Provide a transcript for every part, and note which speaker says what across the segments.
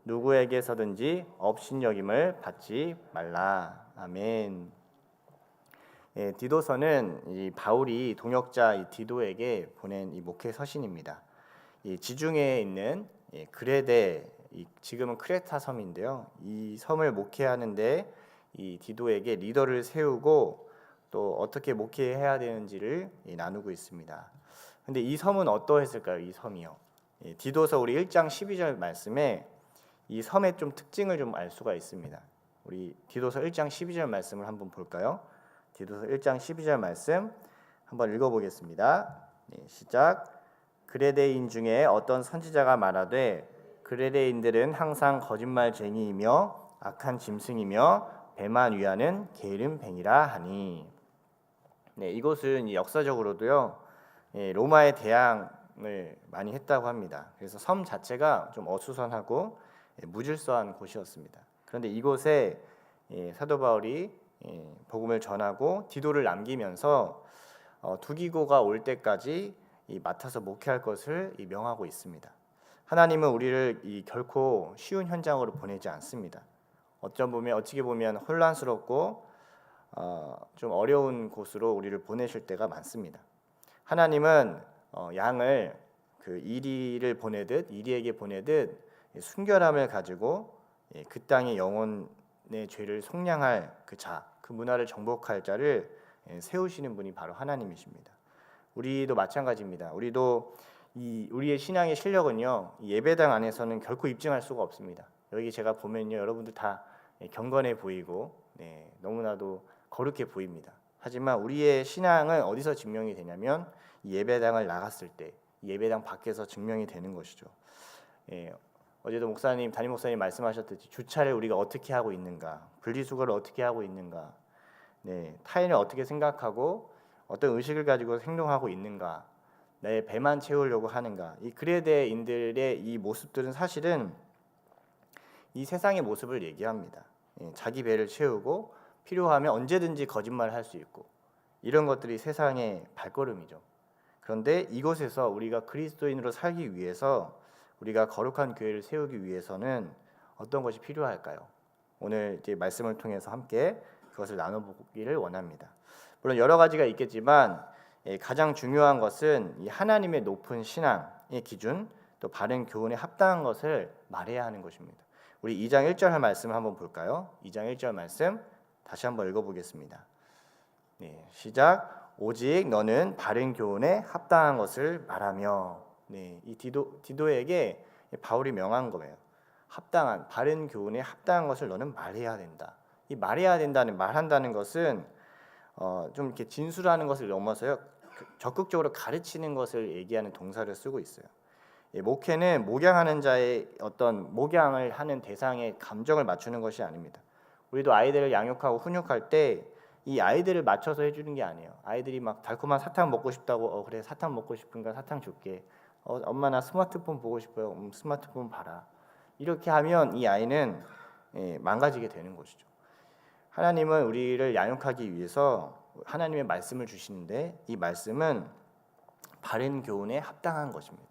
Speaker 1: 누구에게서든지 업신여김을 받지 말라. 아멘. 디도서는 이 바울이 동역자 이 디도에게 보낸 이 목회 서신입니다. 이 지중해에 있는 그레데, 지금은 크레타 섬인데요. 이 섬을 목회하는데 이 디도에게 리더를 세우고 또 어떻게 목회해야 되는지를 나누고 있습니다. 근데 이 섬은 어떠했을까요? 이 섬이요. 디도서 우리 1장 12절 말씀에 이 섬의 좀 특징을 좀 알 수가 있습니다. 우리 디도서 1장 12절 말씀을 한번 볼까요? 디도서 1장 12절 말씀 한번 읽어보겠습니다. 시작. 그레데인 중에 어떤 선지자가 말하되 그레데인들은 항상 거짓말쟁이이며 악한 짐승이며 배만 위하는 게으름뱅이라 하니. 이곳은 역사적으로도요 로마의 대항을 많이 했다고 합니다. 그래서 섬 자체가 좀 어수선하고 무질서한 곳이었습니다. 그런데 이곳에 사도 바울이 복음을 전하고 디도를 남기면서 두기고가 올 때까지 맡아서 목회할 것을 명하고 있습니다. 하나님은 우리를 결코 쉬운 현장으로 보내지 않습니다. 어떻게 보면 혼란스럽고 좀 어려운 곳으로 우리를 보내실 때가 많습니다. 하나님은 양을 그 이리를 보내듯 이리에게 보내듯 순결함을 가지고 그 땅의 영혼의 죄를 속량할 그 문화를 정복할 자를 세우시는 분이 바로 하나님이십니다. 우리도 마찬가지입니다. 우리의 신앙의 실력은요 예배당 안에서는 결코 입증할 수가 없습니다. 여기 제가 보면요 여러분들 다 경건해 보이고 너무나도 거룩해 보입니다. 하지만 우리의 신앙은 어디서 증명이 되냐면 예배당을 나갔을 때 예배당 밖에서 증명이 되는 것이죠. 어제도 담임 목사님 말씀하셨듯이 주차를 우리가 어떻게 하고 있는가, 분리수거를 어떻게 하고 있는가, 타인을 어떻게 생각하고 어떤 의식을 가지고 행동하고 있는가, 내 배만 채우려고 하는가. 이 그레데인들의 이 모습들은 사실은 이 세상의 모습을 얘기합니다. 자기 배를 채우고 필요하면 언제든지 거짓말을 할 수 있고 이런 것들이 세상의 발걸음이죠. 그런데 이곳에서 우리가 그리스도인으로 살기 위해서 우리가 거룩한 교회를 세우기 위해서는 어떤 것이 필요할까요? 오늘 이제 말씀을 통해서 함께 그것을 나눠보기를 원합니다. 물론 여러 가지가 있겠지만 가장 중요한 것은 이 하나님의 높은 신앙의 기준, 또 바른 교훈에 합당한 것을 말해야 하는 것입니다. 우리 2장 1절 말씀을 한번 볼까요? 2장 1절 말씀 다시 한번 읽어보겠습니다. 시작. 오직 너는 바른 교훈에 합당한 것을 말하며. 이 디도에게 바울이 명한 거예요. 합당한 바른 교훈에 합당한 것을 너는 말해야 된다. 이 말해야 된다는 말한다는 것은 좀 이렇게 진술하는 것을 넘어서요 적극적으로 가르치는 것을 얘기하는 동사를 쓰고 있어요. 목회는 목양하는 자의 어떤 목양을 하는 대상의 감정을 맞추는 것이 아닙니다. 우리도 아이들을 양육하고 훈육할 때 이 아이들을 맞춰서 해주는 게 아니에요. 아이들이 막 달콤한 사탕 먹고 싶다고 그래 사탕 먹고 싶은가 사탕 줄게. 엄마 나 스마트폰 보고 싶어요. 스마트폰 봐라. 이렇게 하면 이 아이는 망가지게 되는 것이죠. 하나님은 우리를 양육하기 위해서 하나님의 말씀을 주시는데 이 말씀은 바른 교훈에 합당한 것입니다.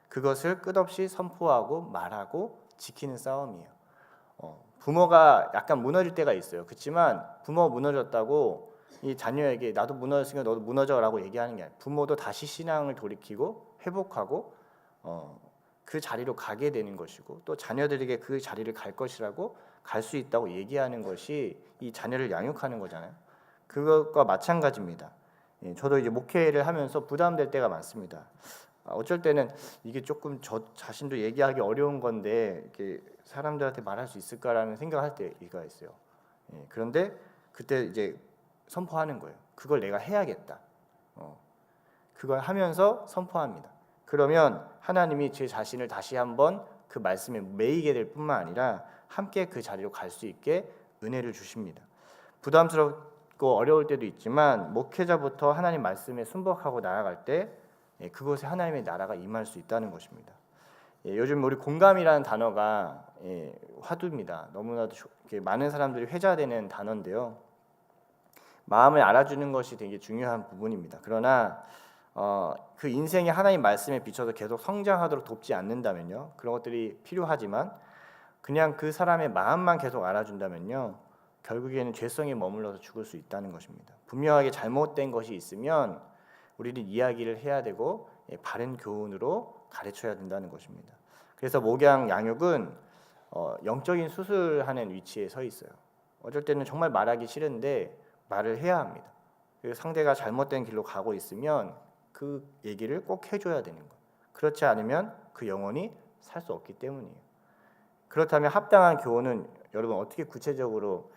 Speaker 1: 그것을 끝없이 선포하고 말하고 지키는 싸움이에요. 부모가 약간 무너질 때가 있어요. 그렇지만 부모 무너졌다고 이 자녀에게 나도 무너졌으니까 너도 무너져라고 얘기하는 게 아니에요. 부모도 다시 신앙을 돌이키고 회복하고 그 자리로 가게 되는 것이고 또 자녀들에게 그 자리를 갈 것이라고 갈 수 있다고 얘기하는 것이 이 자녀를 양육하는 거잖아요. 그것과 마찬가지입니다. 저도 이제 목회를 하면서 부담될 때가 많습니다. 어쩔 때는 이게 조금 저 자신도 얘기하기 어려운 건데 이렇게 사람들한테 말할 수 있을까라는 생각할 때가 있어요. 그런데 그때 이제 선포하는 거예요. 그걸 내가 해야겠다. 그걸 하면서 선포합니다. 그러면 하나님이 제 자신을 다시 한번 그 말씀에 매이게 될 뿐만 아니라 함께 그 자리로 갈 수 있게 은혜를 주십니다. 부담스럽고 어려울 때도 있지만 목회자부터 하나님 말씀에 순복하고 나아갈 때 그곳에 하나님의 나라가 임할 수 있다는 것입니다. 요즘 우리 공감이라는 단어가 화두입니다. 너무나도 많은 사람들이 회자되는 단어인데요. 마음을 알아주는 것이 되게 중요한 부분입니다. 그러나 그 인생이 하나님 말씀에 비춰서 계속 성장하도록 돕지 않는다면요, 그런 것들이 필요하지만 그냥 그 사람의 마음만 계속 알아준다면요, 결국에는 죄성에 머물러서 죽을 수 있다는 것입니다. 분명하게 잘못된 것이 있으면 우리는 이야기를 해야 되고 바른 교훈으로 가르쳐야 된다는 것입니다. 그래서 목양 양육은 영적인 수술하는 위치에 서 있어요. 어쩔 때는 정말 말하기 싫은데 말을 해야 합니다. 그리고 상대가 잘못된 길로 가고 있으면 그 얘기를 꼭 해줘야 되는 거예요. 그렇지 않으면 그 영혼이 살 수 없기 때문이에요. 그렇다면 합당한 교훈은 여러분 어떻게 구체적으로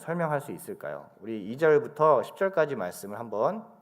Speaker 1: 설명할 수 있을까요? 우리 2절부터 10절까지 말씀을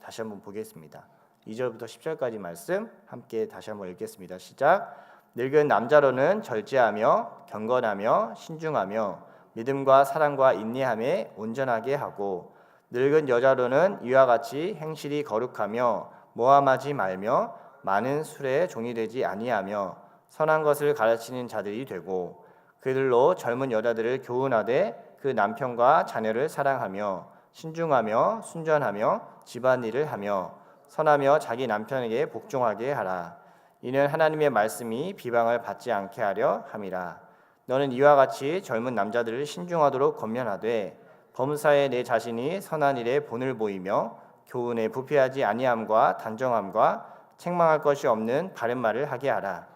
Speaker 1: 다시 한번 보겠습니다. 2절부터 10절까지 말씀 함께 다시 한번 읽겠습니다. 시작. 늙은 남자로는 절제하며 경건하며 신중하며 믿음과 사랑과 인내함에 온전하게 하고, 늙은 여자로는 이와 같이 행실이 거룩하며 모함하지 말며 많은 술에 종이 되지 아니하며 선한 것을 가르치는 자들이 되고, 그들로 젊은 여자들을 교훈하되 그 남편과 자녀를 사랑하며 신중하며 순전하며 집안일을 하며 선하며 자기 남편에게 복종하게 하라. 이는 하나님의 말씀이 비방을 받지 않게 하려 함이라. 너는 이와 같이 젊은 남자들을 신중하도록 권면하되 범사에 내 자신이 선한 일에 본을 보이며 교훈에 부패하지 아니함과 단정함과 책망할 것이 없는 바른 말을 하게 하라.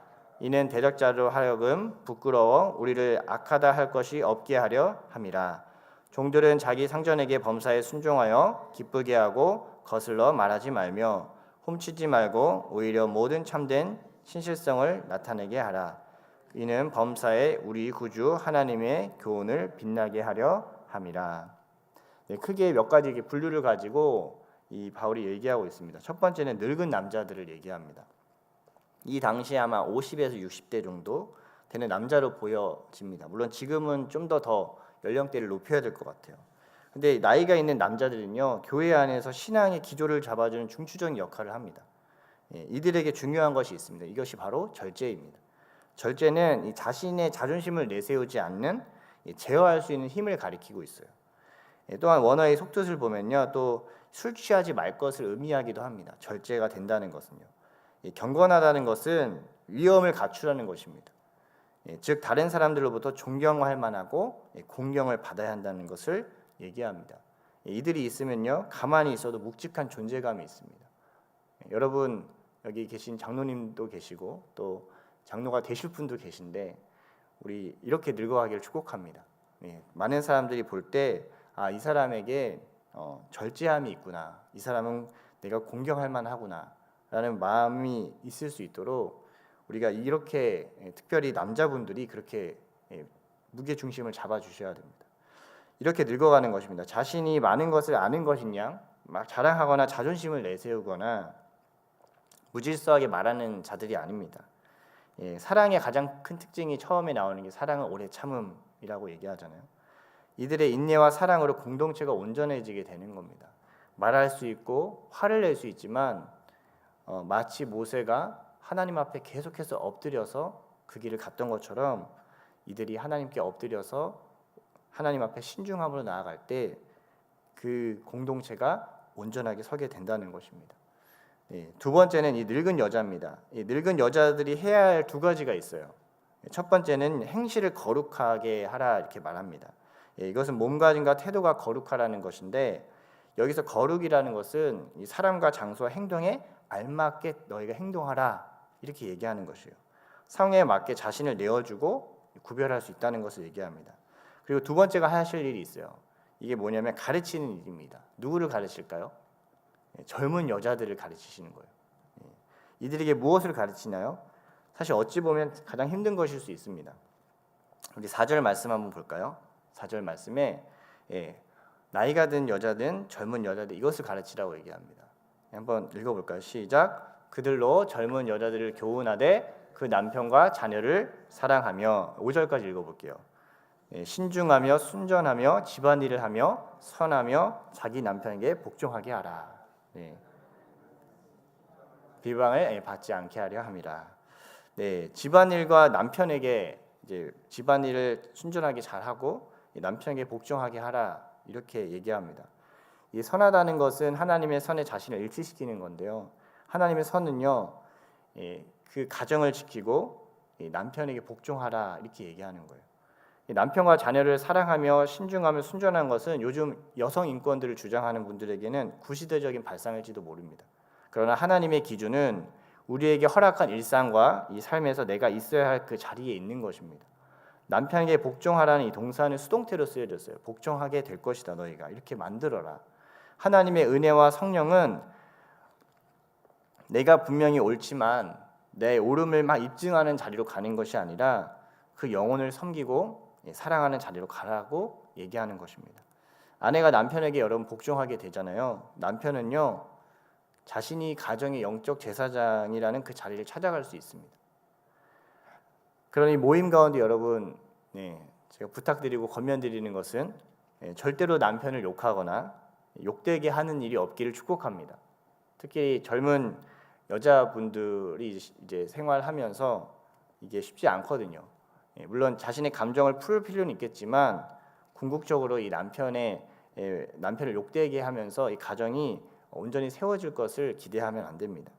Speaker 1: 이는 대적자로 하여금 부끄러워 우리를 악하다 할 것이 없게 하려 함이라. 종들은 자기 상전에게 범사에 순종하여 기쁘게 하고 거슬러 말하지 말며 훔치지 말고 오히려 모든 참된 신실성을 나타내게 하라. 이는 범사에 우리 구주 하나님의 교훈을 빛나게 하려 함이라. 크게 몇 가지 분류를 가지고 이 바울이 얘기하고 있습니다. 첫 번째는 늙은 남자들을 얘기합니다. 이 당시에 아마 50에서 60대 정도 되는 남자로 보여집니다. 물론 지금은 좀 더 연령대를 높여야 될 것 같아요. 근데 나이가 있는 남자들은요, 교회 안에서 신앙의 기조를 잡아주는 중추적인 역할을 합니다. 이들에게 중요한 것이 있습니다. 이것이 바로 절제입니다. 절제는 이 자신의 자존심을 내세우지 않는 제어할 수 있는 힘을 가리키고 있어요. 또한 원어의 속뜻을 보면요, 또 술 취하지 말 것을 의미하기도 합니다. 절제가 된다는 것은요, 경건하다는 것은 위엄을 갖추라는 것입니다. 즉 다른 사람들로부터 존경할 만하고 공경을 받아야 한다는 것을 얘기합니다. 이들이 있으면요, 가만히 있어도 묵직한 존재감이 있습니다. 여러분 여기 계신 장로님도 계시고 또 장로가 되실 분도 계신데 우리 이렇게 늙어가기를 축복합니다. 많은 사람들이 볼 때 이 사람에게 절제함이 있구나, 이 사람은 내가 공경할 만하구나 라는 마음이 있을 수 있도록 우리가 이렇게 특별히 남자분들이 그렇게 무게중심을 잡아주셔야 됩니다. 이렇게 늙어가는 것입니다. 자신이 많은 것을 아는 것인 양 막 자랑하거나 자존심을 내세우거나 무질서하게 말하는 자들이 아닙니다. 사랑의 가장 큰 특징이 처음에 나오는 게 사랑은 오래 참음이라고 얘기하잖아요. 이들의 인내와 사랑으로 공동체가 온전해지게 되는 겁니다. 말할 수 있고 화를 낼 수 있지만 마치 모세가 하나님 앞에 계속해서 엎드려서 그 길을 갔던 것처럼 이들이 하나님께 엎드려서 하나님 앞에 신중함으로 나아갈 때 그 공동체가 온전하게 서게 된다는 것입니다. 두 번째는 이 늙은 여자입니다. 이 늙은 여자들이 해야 할 두 가지가 있어요. 첫 번째는 행실을 거룩하게 하라 이렇게 말합니다. 이것은 몸가짐과 태도가 거룩하라는 것인데, 여기서 거룩이라는 것은 이 사람과 장소와 행동에 알맞게 너희가 행동하라 이렇게 얘기하는 것이에요. 상황에 맞게 자신을 내어주고 구별할 수 있다는 것을 얘기합니다. 그리고 두 번째가 하실 일이 있어요. 이게 뭐냐면 가르치는 일입니다. 누구를 가르칠까요? 젊은 여자들을 가르치시는 거예요. 이들에게 무엇을 가르치나요? 사실 어찌 보면 가장 힘든 것일 수 있습니다. 우리 4절 말씀 한번 볼까요? 4절 말씀에 나이가 든 여자든 젊은 여자든 이것을 가르치라고 얘기합니다. 한번 읽어볼까요? 시작. 그들로 젊은 여자들을 교훈하되 그 남편과 자녀를 사랑하며, 5절까지 읽어볼게요. 신중하며 순전하며 집안일을 하며 선하며 자기 남편에게 복종하게 하라. 비방을 받지 않게 하려 함이라. 집안일과 남편에게 이제 집안일을 순전하게 잘하고 남편에게 복종하게 하라 이렇게 얘기합니다. 이 선하다는 것은 하나님의 선에 자신을 일치시키는 건데요. 하나님의 선은요, 그 가정을 지키고 남편에게 복종하라 이렇게 얘기하는 거예요. 남편과 자녀를 사랑하며 신중하며 순전한 것은 요즘 여성 인권들을 주장하는 분들에게는 구시대적인 발상일지도 모릅니다. 그러나 하나님의 기준은 우리에게 허락한 일상과 이 삶에서 내가 있어야 할 그 자리에 있는 것입니다. 남편에게 복종하라는 이 동사는 수동태로 쓰여졌어요. 복종하게 될 것이다 너희가 이렇게 만들어라. 하나님의 은혜와 성령은 내가 분명히 옳지만 내 옳음을 막 입증하는 자리로 가는 것이 아니라 그 영혼을 섬기고 사랑하는 자리로 가라고 얘기하는 것입니다. 아내가 남편에게 여러분 복종하게 되잖아요. 남편은요 자신이 가정의 영적 제사장이라는 그 자리를 찾아갈 수 있습니다. 그러니 모임 가운데 여러분 제가 부탁드리고 권면드리는 것은 절대로 남편을 욕하거나 욕되게 하는 일이 없기를 축복합니다. 특히 젊은 여자분들이 이제 생활하면서 이게 쉽지 않거든요. 물론 자신의 감정을 풀 필요는 있겠지만 궁극적으로 이 남편을 욕되게 하면서 이 가정이 온전히 세워질 것을 기대하면 안 됩니다.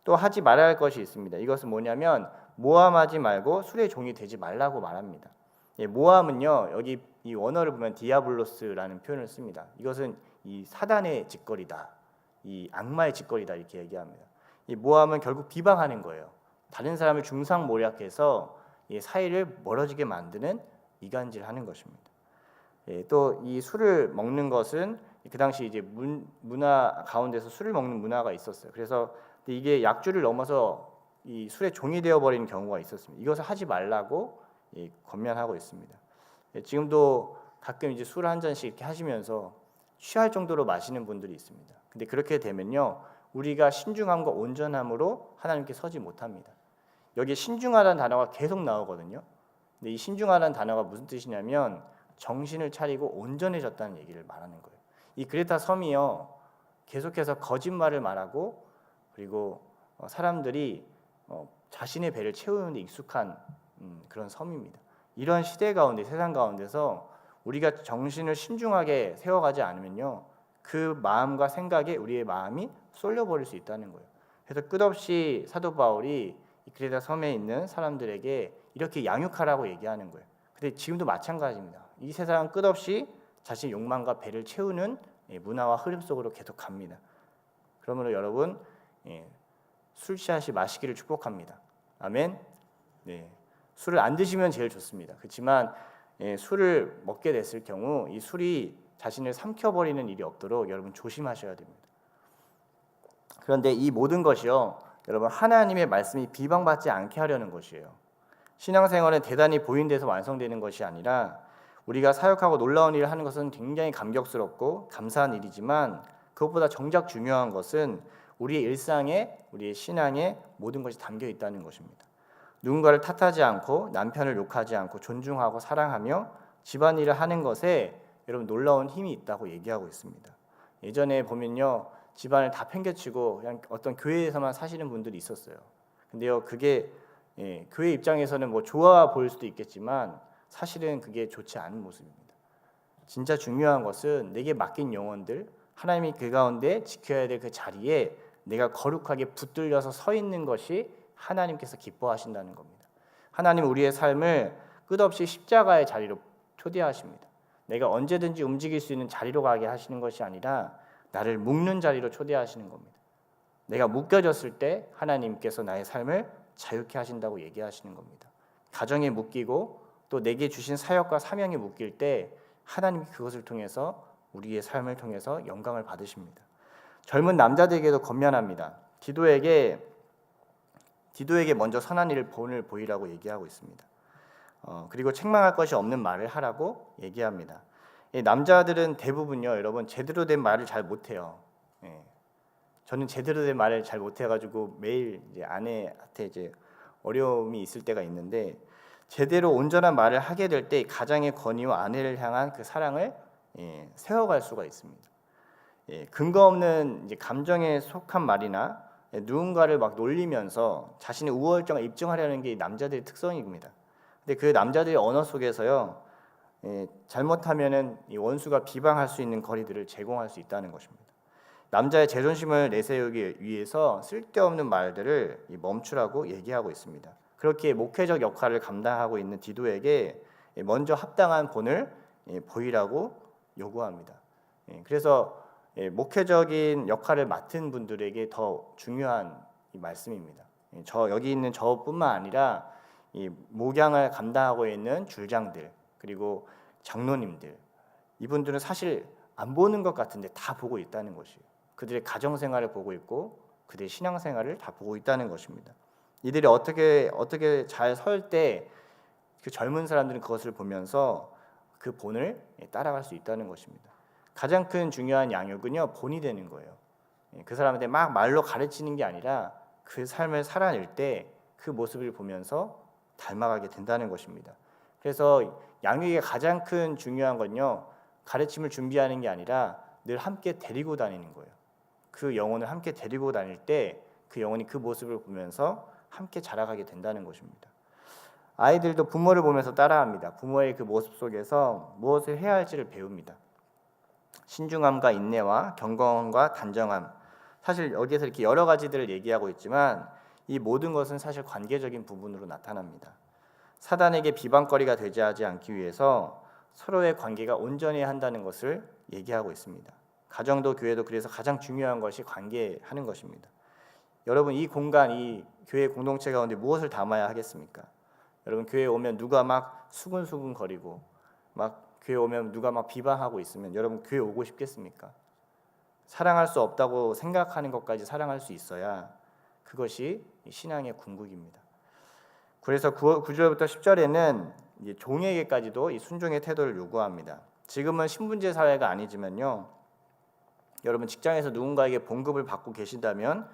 Speaker 1: 또 하지 말아야 할 것이 있습니다. 이것은 뭐냐면 모함하지 말고 술의 종이 되지 말라고 말합니다. 모함은요 여기 이 원어를 보면 디아블로스라는 표현을 씁니다. 이것은 이 사단의 짓거리다, 이 악마의 짓거리다 이렇게 얘기합니다. 이 모함은 결국 비방하는 거예요. 다른 사람을 중상모략해서 사이를 멀어지게 만드는 이간질하는 것입니다. 또 이 술을 먹는 것은 그 당시 이제 문화 가운데서 술을 먹는 문화가 있었어요. 그래서 이게 약주를 넘어서 이 술의 종이 되어 버리는 경우가 있었습니다. 이것을 하지 말라고 권면하고 있습니다. 지금도 가끔 이제 술 한 잔씩 이렇게 하시면서 취할 정도로 마시는 분들이 있습니다. 근데 그렇게 되면요 우리가 신중함과 온전함으로 하나님께 서지 못합니다. 여기 신중하다는 단어가 계속 나오거든요. 근데 이 신중하다는 단어가 무슨 뜻이냐면 정신을 차리고 온전해졌다는 얘기를 말하는 거예요. 이 그레타 섬이요 계속해서 거짓말을 말하고 그리고 사람들이 자신의 배를 채우는 데 익숙한 그런 섬입니다. 이런 시대 가운데 세상 가운데서 우리가 정신을 신중하게 세워가지 않으면요 그 마음과 생각에 우리의 마음이 쏠려버릴 수 있다는 거예요. 그래서 끝없이 사도 바울이 그레타 섬에 있는 사람들에게 이렇게 양육하라고 얘기하는 거예요. 근데 지금도 마찬가지입니다. 이 세상은 끝없이 자신의 욕망과 배를 채우는 문화와 흐름 속으로 계속 갑니다. 그러므로 여러분 술 취하시 마시기를 축복합니다. 아멘. 술을 안 드시면 제일 좋습니다. 그렇지만 술을 먹게 됐을 경우 이 술이 자신을 삼켜버리는 일이 없도록 여러분 조심하셔야 됩니다. 그런데 이 모든 것이요 여러분 하나님의 말씀이 비방받지 않게 하려는 것이에요. 신앙생활은 대단히 보인데서 완성되는 것이 아니라 우리가 사역하고 놀라운 일을 하는 것은 굉장히 감격스럽고 감사한 일이지만 그것보다 정작 중요한 것은 우리의 일상에 우리의 신앙에 모든 것이 담겨 있다는 것입니다. 누군가를 탓하지 않고 남편을 욕하지 않고 존중하고 사랑하며 집안일을 하는 것에 여러분 놀라운 힘이 있다고 얘기하고 있습니다. 예전에 보면요 집안을 다 팽개치고 그냥 어떤 교회에서만 사시는 분들이 있었어요. 근데요 그게 교회 입장에서는 뭐 좋아 보일 수도 있겠지만 사실은 그게 좋지 않은 모습입니다. 진짜 중요한 것은 내게 맡긴 영혼들 하나님이 그 가운데 지켜야 될 그 자리에 내가 거룩하게 붙들려서 서 있는 것이 하나님께서 기뻐하신다는 겁니다. 하나님 우리의 삶을 끝없이 십자가의 자리로 초대하십니다. 내가 언제든지 움직일 수 있는 자리로 가게 하시는 것이 아니라 나를 묶는 자리로 초대하시는 겁니다. 내가 묶여졌을 때 하나님께서 나의 삶을 자유케 하신다고 얘기하시는 겁니다. 가정에 묶이고 또 내게 주신 사역과 사명에 묶일 때 하나님이 그것을 통해서 우리의 삶을 통해서 영광을 받으십니다. 젊은 남자들에게도 권면합니다. 디도에게 먼저 선한 일을 본을 보이라고 얘기하고 있습니다. 그리고 책망할 것이 없는 말을 하라고 얘기합니다. 남자들은 대부분요, 여러분 제대로 된 말을 잘 못해요. 저는 제대로 된 말을 잘 못해가지고 매일 이제 아내한테 이제 어려움이 있을 때가 있는데 제대로 온전한 말을 하게 될 때 가장의 권위와 아내를 향한 그 사랑을 세워갈 수가 있습니다. 근거 없는 이제 감정에 속한 말이나 누군가를 막 놀리면서 자신의 우월성을 입증하려는 게 남자들의 특성입니다. 근데 그 남자들의 언어 속에서요, 잘못하면은 이 원수가 비방할 수 있는 거리들을 제공할 수 있다는 것입니다. 남자의 자존심을 내세우기 위해서 쓸데없는 말들을 멈추라고 얘기하고 있습니다. 그렇게 목회적 역할을 감당하고 있는 디도에게 먼저 합당한 본을 보이라고 요구합니다. 그래서 목회적인 역할을 맡은 분들에게 더 중요한 이 말씀입니다. 여기 있는 저뿐만 아니라 이 목양을 감당하고 있는 줄장들 그리고 장로님들 이분들은 사실 안 보는 것 같은데 다 보고 있다는 것이에요. 그들의 가정 생활을 보고 있고 그들의 신앙 생활을 다 보고 있다는 것입니다. 이들이 어떻게 잘 설 때 그 젊은 사람들은 그것을 보면서 그 본을 따라갈 수 있다는 것입니다. 가장 큰 중요한 양육은요 본이 되는 거예요. 그 사람한테 막 말로 가르치는 게 아니라 그 삶을 살아낼 때 그 모습을 보면서 닮아가게 된다는 것입니다. 그래서 양육의 가장 큰 중요한 건요 가르침을 준비하는 게 아니라 늘 함께 데리고 다니는 거예요. 그 영혼을 함께 데리고 다닐 때 그 영혼이 그 모습을 보면서 함께 자라가게 된다는 것입니다. 아이들도 부모를 보면서 따라합니다. 부모의 그 모습 속에서 무엇을 해야 할지를 배웁니다. 신중함과 인내와 경건과 단정함. 사실 여기에서 이렇게 여러 가지들을 얘기하고 있지만 이 모든 것은 사실 관계적인 부분으로 나타납니다. 사단에게 비방거리가 되지 않기 위해서 서로의 관계가 온전해야 한다는 것을 얘기하고 있습니다. 가정도 교회도 그래서 가장 중요한 것이 관계하는 것입니다. 여러분 이 공간, 이 교회 공동체 가운데 무엇을 담아야 하겠습니까? 여러분 교회에 오면 누가 막 수근수근 거리고 막 교회 오면 누가 막 비방하고 있으면 여러분 교회 오고 싶겠습니까? 사랑할 수 없다고 생각하는 것까지 사랑할 수 있어야 그것이 신앙의 궁극입니다. 그래서 9절부터 10절에는 종에게까지도 이 순종의 태도를 요구합니다. 지금은 신분제 사회가 아니지만요. 여러분 직장에서 누군가에게 봉급을 받고 계신다면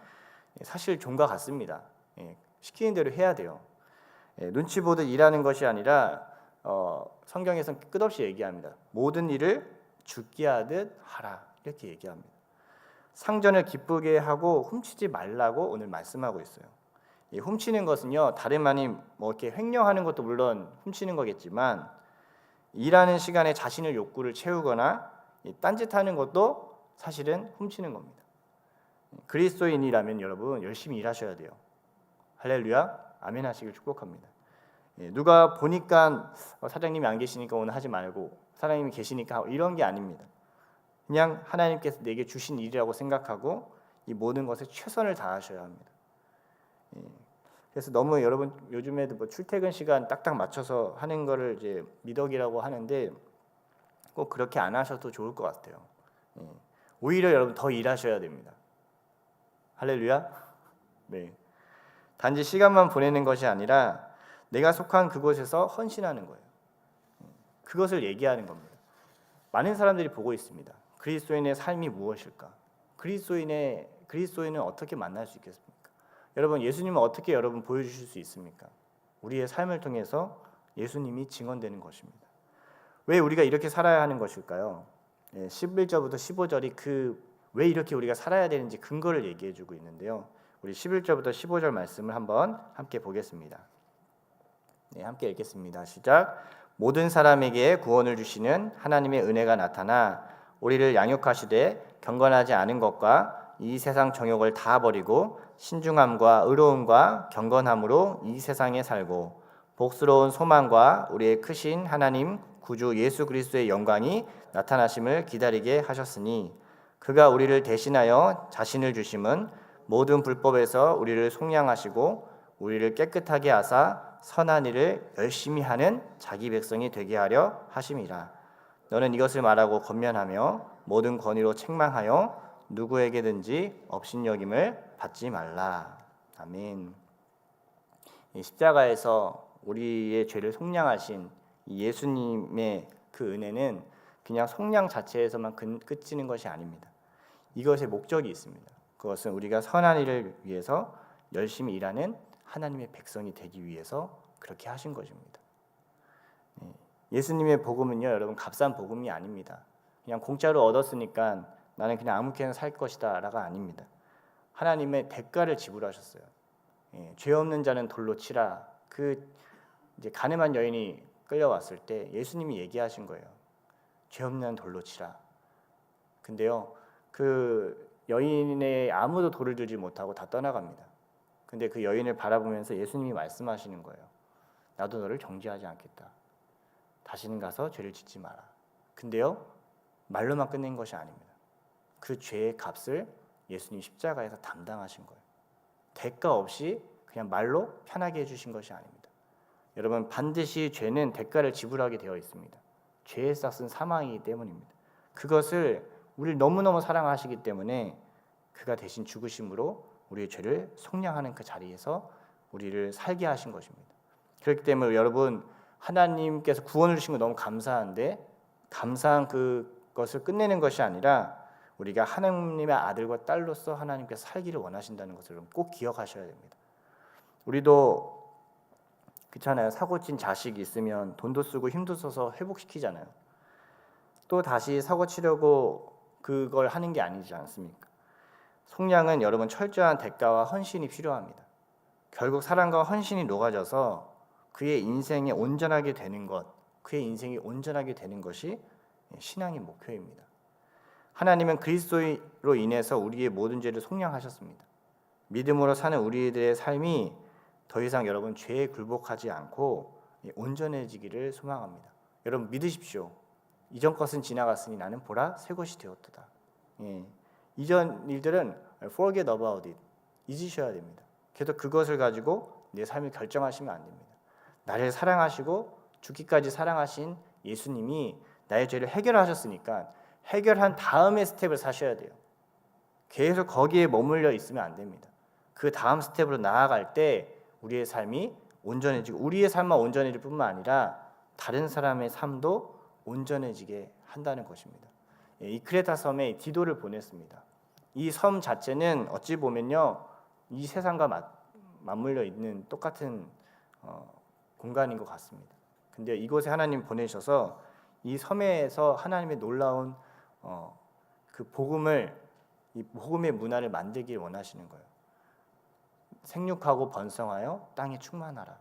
Speaker 1: 사실 종과 같습니다. 시키는 대로 해야 돼요. 눈치 보듯 일하는 것이 아니라 성경에서는 끝없이 얘기합니다. 모든 일을 죽게 하듯 하라 이렇게 얘기합니다. 상전을 기쁘게 하고 훔치지 말라고 오늘 말씀하고 있어요. 훔치는 것은요 다름 아닌 뭐 이렇게 횡령하는 것도 물론 훔치는 거겠지만 일하는 시간에 자신의 욕구를 채우거나 딴짓하는 것도 사실은 훔치는 겁니다. 그리스도인이라면 여러분 열심히 일하셔야 돼요. 할렐루야, 아멘 하시길 축복합니다. 누가 보니까 사장님이 안 계시니까 오늘 하지 말고 사장님이 계시니까 이런 게 아닙니다. 그냥 하나님께서 내게 주신 일이라고 생각하고 이 모든 것에 최선을 다하셔야 합니다. 그래서 너무 여러분 요즘에도 뭐 출퇴근 시간 딱딱 맞춰서 하는 거를 이제 미덕이라고 하는데 꼭 그렇게 안 하셔도 좋을 것 같아요. 오히려 여러분 더 일하셔야 됩니다. 할렐루야. 네. 단지 시간만 보내는 것이 아니라 내가 속한 그곳에서 헌신하는 거예요. 그것을 얘기하는 겁니다. 많은 사람들이 보고 있습니다. 그리스도인의 삶이 무엇일까? 그리스도인은 어떻게 만날 수 있겠습니까? 여러분 예수님은 어떻게 여러분 보여주실 수 있습니까? 우리의 삶을 통해서 예수님이 증언되는 것입니다. 왜 우리가 이렇게 살아야 하는 것일까요? 11절부터 15절이 왜 이렇게 우리가 살아야 되는지 근거를 얘기해주고 있는데요. 우리 11절부터 15절 말씀을 한번 함께 보겠습니다. 네, 함께 읽겠습니다. 시작. 모든 사람에게 구원을 주시는 하나님의 은혜가 나타나 우리를 양육하시되 경건하지 않은 것과 이 세상 정욕을 다 버리고 신중함과 의로움과 경건함으로 이 세상에 살고 복스러운 소망과 우리의 크신 하나님 구주 예수 그리스도의 영광이 나타나심을 기다리게 하셨으니 그가 우리를 대신하여 자신을 주심은 모든 불법에서 우리를 속량하시고 우리를 깨끗하게 하사 선한 일을 열심히 하는 자기 백성이 되게 하려 하심이라. 너는 이것을 말하고 권면하며 모든 권위로 책망하여 누구에게든지 업신여김을 받지 말라. 아멘. 이 십자가에서 우리의 죄를 속량하신 예수님의 그 은혜는 그냥 속량 자체에서만 끝이는 것이 아닙니다. 이것의 목적이 있습니다. 그것은 우리가 선한 일을 위해서 열심히 일하는 하나님의 백성이 되기 위해서 그렇게 하신 것입니다. 예수님의 복음은요, 여러분 값싼 복음이 아닙니다. 그냥 공짜로 얻었으니까 나는 그냥 아무렇게나 살 것이다라가 아닙니다. 하나님의 대가를 지불하셨어요. 죄 없는 자는 돌로 치라. 이제 가늠한 여인이 끌려왔을 때 예수님이 얘기하신 거예요. 죄 없는 돌로 치라. 근데요, 그 여인의 아무도 돌을 들지 못하고 다 떠나갑니다. 근데 그 여인을 바라보면서 예수님이 말씀하시는 거예요. 나도 너를 정죄하지 않겠다. 다시는 가서 죄를 짓지 마라. 근데요, 말로만 끝낸 것이 아닙니다. 그 죄의 값을 예수님 십자가에서 담당하신 거예요. 대가 없이 그냥 말로 편하게 해주신 것이 아닙니다. 여러분, 반드시 죄는 대가를 지불하게 되어 있습니다. 죄의 싹은 사망이기 때문입니다. 그것을 우리를 너무너무 사랑하시기 때문에 그가 대신 죽으심으로 우리의 죄를 속량하는 그 자리에서 우리를 살게 하신 것입니다. 그렇기 때문에 여러분, 하나님께서 구원을 주신 거 너무 감사한데 감사한 그것을 끝내는 것이 아니라 우리가 하나님의 아들과 딸로서 하나님께서 살기를 원하신다는 것을 꼭 기억하셔야 됩니다. 우리도 그렇잖아요. 사고친 자식이 있으면 돈도 쓰고 힘도 써서 회복시키잖아요. 또 다시 사고 치려고 그걸 하는 게 아니지 않습니까? 속량은 여러분 철저한 대가와 헌신이 필요합니다. 결국 사랑과 헌신이 녹아져서 그의 인생에 온전하게 되는 것, 그의 인생이 온전하게 되는 것이 신앙의 목표입니다. 하나님은 그리스도로 인해서 우리의 모든 죄를 속량하셨습니다. 믿음으로 사는 우리들의 삶이 더 이상 여러분 죄에 굴복하지 않고 온전해지기를 소망합니다. 여러분 믿으십시오. 이전 것은 지나갔으니 나는 보라 새 것이 되었도다. 이전 일들은 forget about it, 잊으셔야 됩니다. 그래서 그것을 가지고 내 삶을 결정하시면 안 됩니다. 나를 사랑하시고 죽기까지 사랑하신 예수님이 나의 죄를 해결하셨으니까 해결한 다음의 스텝을 사셔야 돼요. 계속 거기에 머물러 있으면 안 됩니다. 그 다음 스텝으로 나아갈 때 우리의 삶이 온전해지고 우리의 삶만 온전해질 뿐만 아니라 다른 사람의 삶도 온전해지게 한다는 것입니다. 이 크레타 섬에 디도를 보냈습니다. 이 섬 자체는 어찌 보면요, 이 세상과 맞물려 있는 똑같은 공간인 것 같습니다. 근데 이곳에 하나님 보내셔서 이 섬에서 하나님의 놀라운 그 이 복음의 문화를 만들길 원하시는 거예요. 생육하고 번성하여 땅에 충만하라.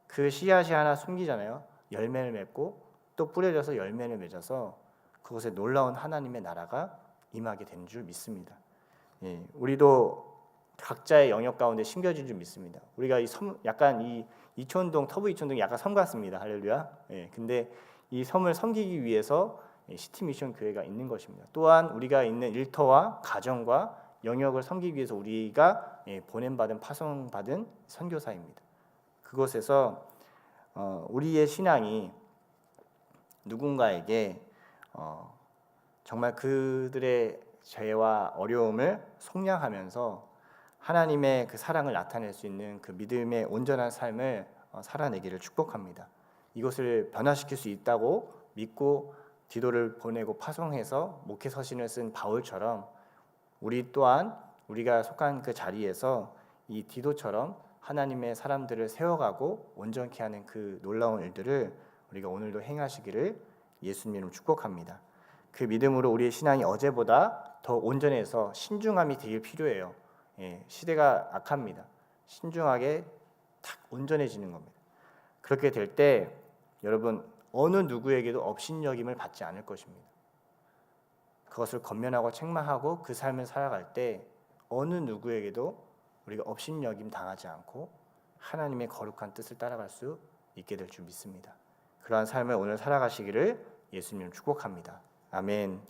Speaker 1: 그 씨앗이 하나 숨기잖아요. 열매를 맺고 또 뿌려져서 열매를 맺어서 그곳에 놀라운 하나님의 나라가 임하게 되는 줄 믿습니다. 우리도 각자의 영역 가운데 심겨진 줄 믿습니다. 우리가 이 섬, 약간 이 이촌동, 터부 이촌동이 약간 섬 같습니다. 할렐루야. 근데 이 섬을 섬기기 위해서 시티 미션 교회가 있는 것입니다. 또한 우리가 있는 일터와 가정과 영역을 섬기기 위해서 우리가 보냄받은 파송받은 선교사입니다. 그곳에서 우리의 신앙이 누군가에게 정말 그들의 죄와 어려움을 속량하면서 하나님의 그 사랑을 나타낼 수 있는 그 믿음의 온전한 삶을 살아내기를 축복합니다. 이것을 변화시킬 수 있다고 믿고 디도를 보내고 파송해서 목회 서신을 쓴 바울처럼 우리 또한 우리가 속한 그 자리에서 이 디도처럼 하나님의 사람들을 세워가고 온전케 하는 그 놀라운 일들을 우리가 오늘도 행하시기를 예수님으로 축복합니다. 그 믿음으로 우리의 신앙이 어제보다 더 온전해서 신중함이 되길 필요해요. 시대가 악합니다. 신중하게 탁 온전해지는 겁니다. 그렇게 될 때 여러분 어느 누구에게도 업신여김을 받지 않을 것입니다. 그것을 권면하고 책망하고 그 삶을 살아갈 때 어느 누구에게도 우리가 업신여김 당하지 않고 하나님의 거룩한 뜻을 따라갈 수 있게 될 줄 믿습니다. 그러한 삶을 오늘 살아가시기를 예수님 축복합니다. 아멘.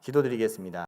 Speaker 1: 기도드리겠습니다.